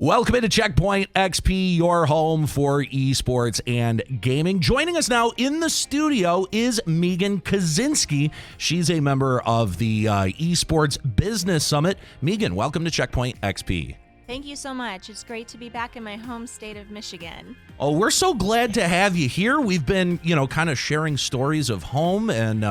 Welcome into Checkpoint XP, your home for esports and gaming. Joining us now in the studio is Megan Kuczynski. She's a member of the Esports Business Summit. Megan, welcome to Checkpoint XP. Thank you so much. It's great to be back in my home state of Michigan. Oh, we're so glad to have you here. We've been, kind of sharing stories of home, and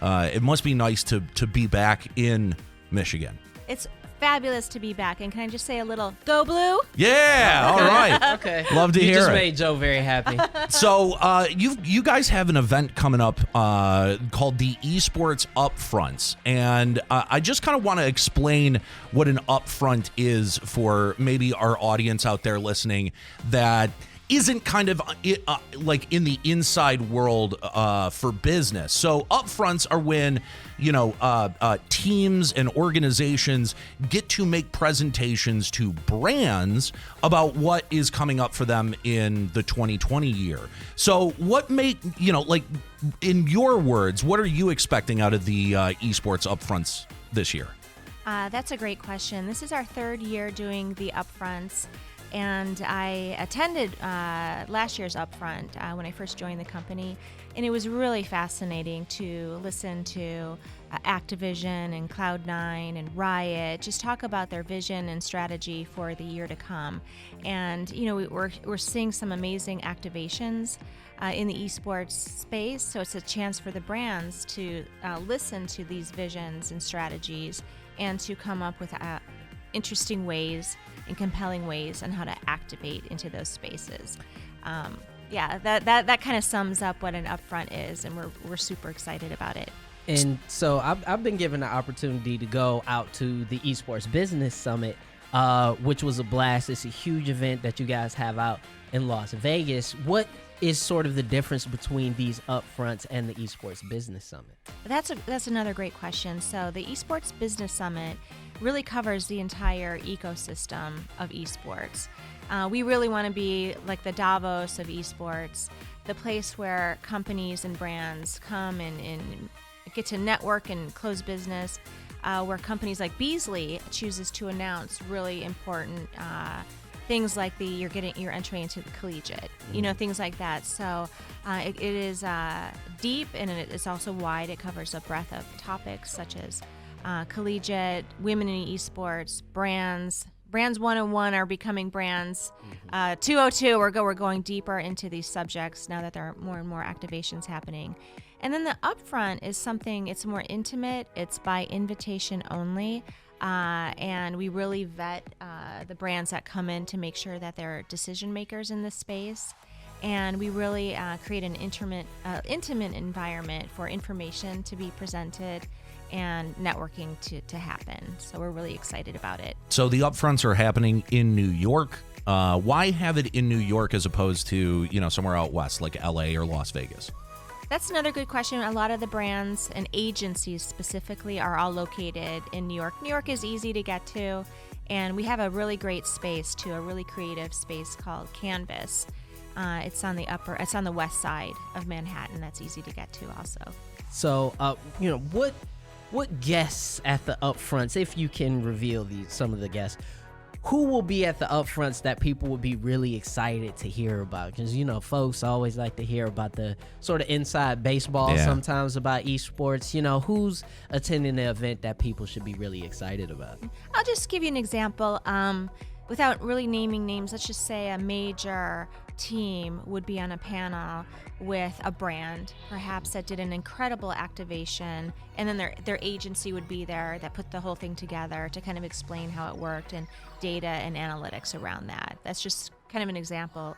it must be nice to be back in Michigan. It's fabulous to be back. And can I just say a little go blue? Yeah, all right. Okay. Love to hear it. You just made Joe very happy. So you guys have an event coming up called the Esports Upfronts. And I just kind of want to explain what an upfront is for maybe our audience out there listening that isn't kind of like in the inside world for business. So upfronts are when, teams and organizations get to make presentations to brands about what is coming up for them in the 2020 year. So what in your words, what are you expecting out of the esports upfronts this year? That's a great question. This is our third year doing the upfronts. And I attended last year's upfront when I first joined the company, and it was really fascinating to listen to Activision and Cloud9 and Riot just talk about their vision and strategy for the year to come. And we're seeing some amazing activations in the esports space, so it's a chance for the brands to listen to these visions and strategies and to come up with interesting ways and compelling ways on how to activate into those spaces. That kind of sums up what an upfront is, and we're super excited about it. And so I've been given the opportunity to go out to the Esports Business Summit, which was a blast. It's a huge event that you guys have out in Las Vegas. What is sort of the difference between these upfronts and the Esports Business Summit? That's another great question. So the Esports Business Summit really covers the entire ecosystem of esports. We really want to be like the Davos of esports, the place where companies and brands come and get to network and close business, where companies like Beasley chooses to announce really important things like you're entry into the collegiate, things like that. So it is deep, and it's also wide. It covers a breadth of topics such as collegiate, women in esports, brands 101 are becoming brands. 202, we're going deeper into these subjects now that there are more and more activations happening. And then the upfront is something, it's more intimate, it's by invitation only. And we really vet the brands that come in to make sure that they're decision makers in this space. And we really create an intimate environment for information to be presented and networking to happen. So we're really excited about it. So the upfronts are happening in New York. Why have it in New York as opposed to, somewhere out west like LA or Las Vegas? That's another good question. A lot of the brands and agencies specifically are all located in New York. New York is easy to get to, and we have a really great space too, a really creative space called Canvas. It's on the west side of Manhattan. That's easy to get to also. So, what guests at the upfronts, if you can reveal some of the guests, who will be at the upfronts that people will be really excited to hear about? Because, folks always like to hear about the sort of inside baseball sometimes about esports. Who's attending the event that people should be really excited about? I'll just give you an example. Without really naming names, let's just say a major team would be on a panel with a brand, perhaps that did an incredible activation, and then their agency would be there that put the whole thing together to kind of explain how it worked and data and analytics around that. That's just kind of an example.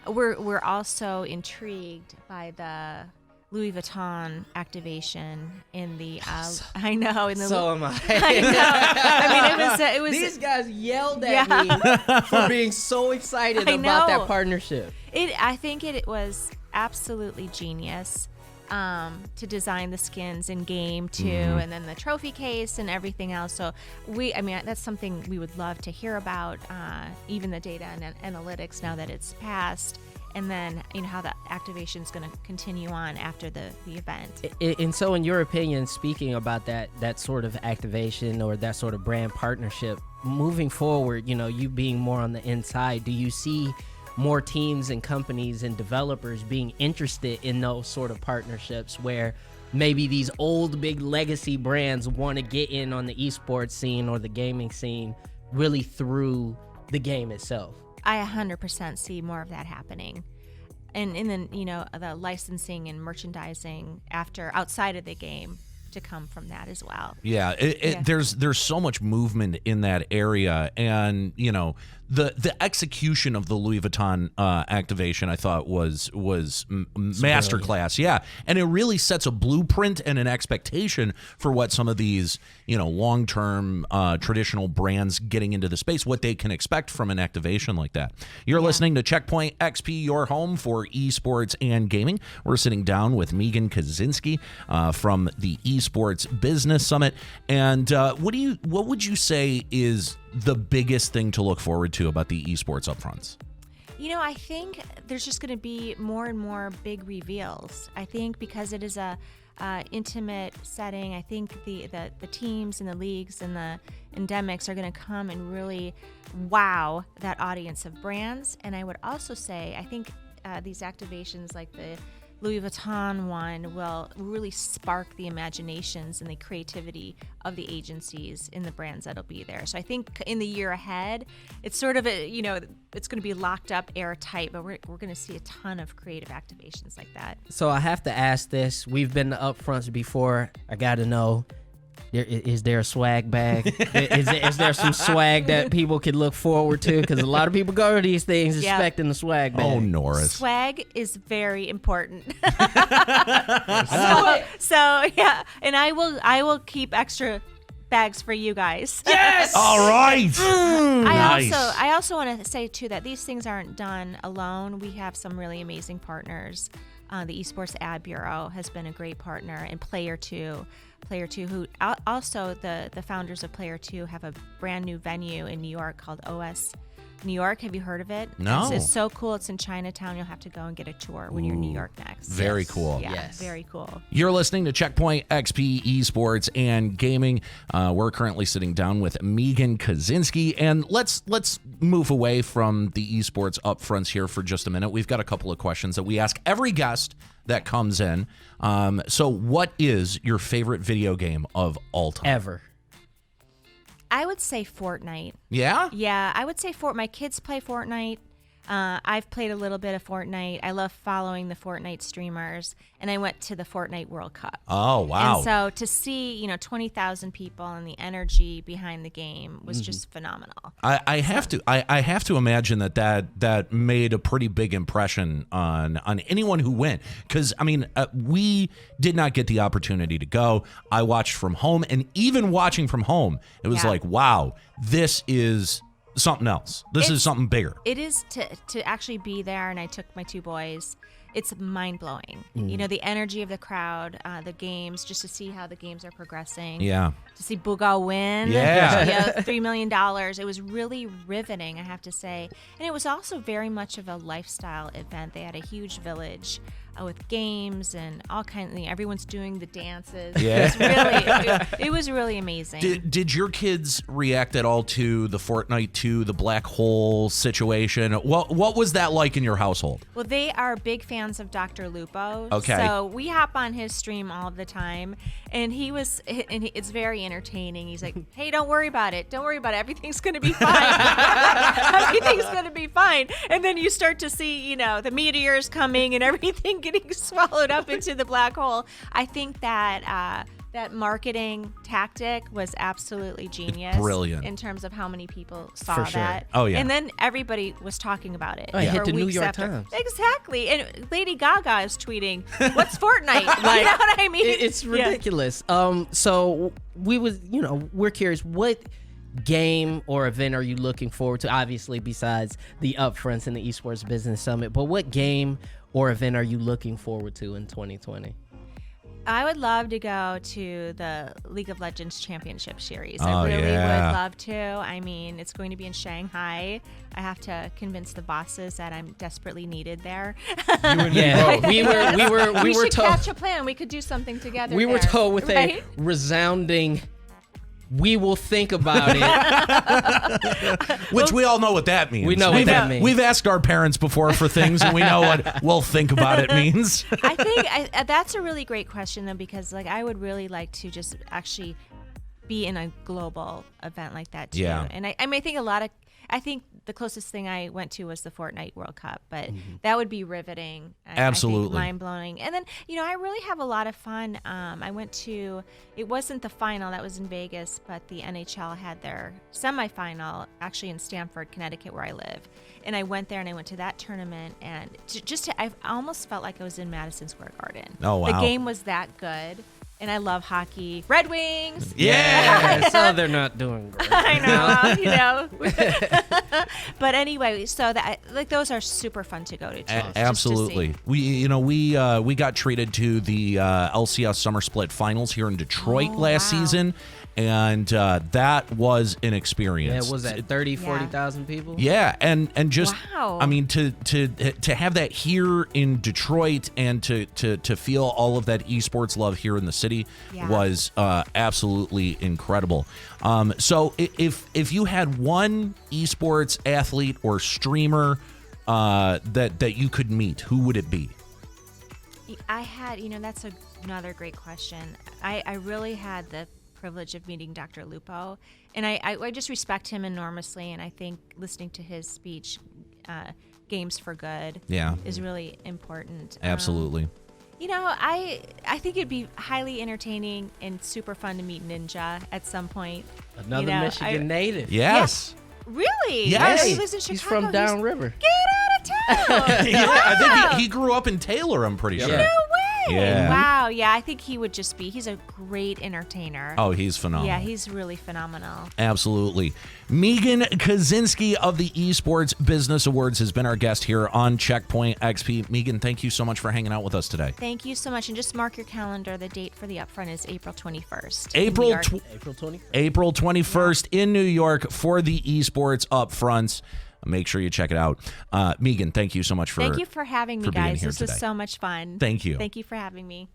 We're also intrigued by the Louis Vuitton activation in the I know in the so am I. I know. It was these guys yelled at me for being so excited about that partnership. I think it was absolutely genius to design the skins in game too, and then the trophy case and everything else. So that's something we would love to hear about, even the data and analytics now that it's passed. And then, how the activation is going to continue on after the event. And so, in your opinion, speaking about that sort of activation or that sort of brand partnership, moving forward, you being more on the inside, do you see more teams and companies and developers being interested in those sort of partnerships where maybe these old big legacy brands want to get in on the esports scene or the gaming scene really through the game itself? I 100% see more of that happening. And then, the licensing and merchandising outside of the game to come from that as well. Yeah, there's so much movement in that area, and the execution of the Louis Vuitton activation I thought was masterclass. Yeah, and it really sets a blueprint and an expectation for what some of these long-term traditional brands getting into the space, what they can expect from an activation like that. You're listening to Checkpoint XP, your home for esports and gaming. We're sitting down with Megan Kuczynski from the Esports Business Summit. And what would you say is the biggest thing to look forward to about the Esports Upfronts? I think there's just going to be more and more big reveals. I think because it is a intimate setting, I think the teams and the leagues and the endemics are going to come and really wow that audience of brands. And I would also say, I think these activations like the Louis Vuitton one will really spark the imaginations and the creativity of the agencies in the brands that'll be there. So I think in the year ahead, it's sort of it's going to be locked up, airtight, but we're going to see a ton of creative activations like that. So I have to ask this. We've been to upfronts before. I got to know, is there a swag bag? is there some swag that people could look forward to? Because a lot of people go to these things expecting the swag bag. Oh, Norris. Swag is very important. so yeah, and I will keep extra bags for you guys. Yes. All right. Nice. I also want to say too that these things aren't done alone. We have some really amazing partners. The Esports Ad Bureau has been a great partner, and Player 2, who also the founders of Player 2 have a brand new venue in New York called OS New York. Have you heard of it? No. It's so cool. It's in Chinatown. You'll have to go and get a tour when you're in New York next. Very cool. Yeah, Yes. very cool. You're listening to Checkpoint XP Esports and Gaming. We're currently sitting down with Megan Kuczynski, and let's move away from the esports upfronts here for just a minute. We've got a couple of questions that we ask every guest that comes in. So what is your favorite video game of all time? Ever. I would say Fortnite. Yeah? Yeah, I would say my kids play Fortnite. I've played a little bit of Fortnite. I love following the Fortnite streamers, and I went to the Fortnite World Cup. Oh, wow. And so to see, 20,000 people and the energy behind the game was just phenomenal. I have to imagine that made a pretty big impression on anyone who went, because we did not get the opportunity to go. I watched from home, and even watching from home, it was like, wow, this is something else. This is something bigger. It is to actually be there, and I took my two boys. It's mind-blowing. The energy of the crowd, the games, just to see how the games are progressing. Yeah. To see Bugal win. Yeah. $3 million. It was really riveting, I have to say. And it was also very much of a lifestyle event. They had a huge village with games and all kinds of things. Everyone's doing the dances. Yeah. It was really amazing. Did your kids react at all to the Fortnite 2, the black hole situation? What was that like in your household? Well, they are big fans of Dr. Lupo. Okay. So we hop on his stream all the time, and it's very entertaining. He's like, hey, don't worry about it. Don't worry about it. Everything's going to be fine. Everything's going to be fine. And then you start to see, the meteors coming and everything getting swallowed up into the black hole. I think that that marketing tactic was absolutely genius. It's brilliant. In terms of how many people saw For sure. that. Oh, yeah. And then everybody was talking about it. Oh, it hit for the New weeks York after. Times. Exactly. And Lady Gaga is tweeting, what's Fortnite? You know what I mean? It's ridiculous. So we're curious, what game or event are you looking forward to? Obviously, besides the upfronts and the Esports Business Summit, but what game or event are you looking forward to in 2020? I would love to go to the League of Legends Championship Series. Oh, I really yeah. would love to. It's going to be in Shanghai. I have to convince the bosses that I'm desperately needed there. We were should told catch a plan. We could do something together. we were there, told with right? a resounding We will think about it. Which we all know what that means. We know what that means. We've asked our parents before for things, and we know what "we'll think about it" means. I think that's a really great question, though, because like I would really like to just actually be in a global event like that too. Yeah. And I think the closest thing I went to was the Fortnite World Cup, but that would be riveting. Absolutely. Mind blowing. And then, I really have a lot of fun. I went to, it wasn't the final, that was in Vegas, but the NHL had their semifinal actually in Stamford, Connecticut, where I live. And I went there and I went to that tournament, and I almost felt like I was in Madison Square Garden. Oh, wow. The game was that good. And I love hockey. Red Wings. Yeah. So they're not doing great. I know. But anyway, so that those are super fun to go to. Too, Absolutely. We got treated to the LCS Summer Split Finals here in Detroit last season, and that was an experience. Yeah, was that 30, 40,000 people? Yeah, and just wow. I mean to have that here in Detroit and to feel all of that esports love here in the city was absolutely incredible. So if you had one esports athlete or streamer that you could meet, who would it be? I had, that's another great question. I really had the privilege of meeting Dr. Lupo, and I just respect him enormously, and I think listening to his speech, Games for Good, is really important. Absolutely. I think it'd be highly entertaining and super fun to meet Ninja at some point. Another Michigan native. Yes. Yeah. Really? Yes. He lives in Chicago. He's from downriver. Get out of town! Yeah, Wow. I think he grew up in Taylor, I'm pretty sure. Yeah. No way! Yeah. Wow, yeah, I think he would he's a great entertainer. Oh, he's phenomenal. Yeah, he's really phenomenal. Absolutely. Megan Kuczynski of the Esports Business Awards has been our guest here on Checkpoint XP. Megan, thank you so much for hanging out with us today. Thank you so much. And just mark your calendar. The date for the Upfront is April 21st. April 20th. April 21st in New York for the Esports Upfronts. Make sure you check it out. Megan, thank you so much Thank you for having me, for being guys. here This was today. so much fun. Thank you. Thank you for having me.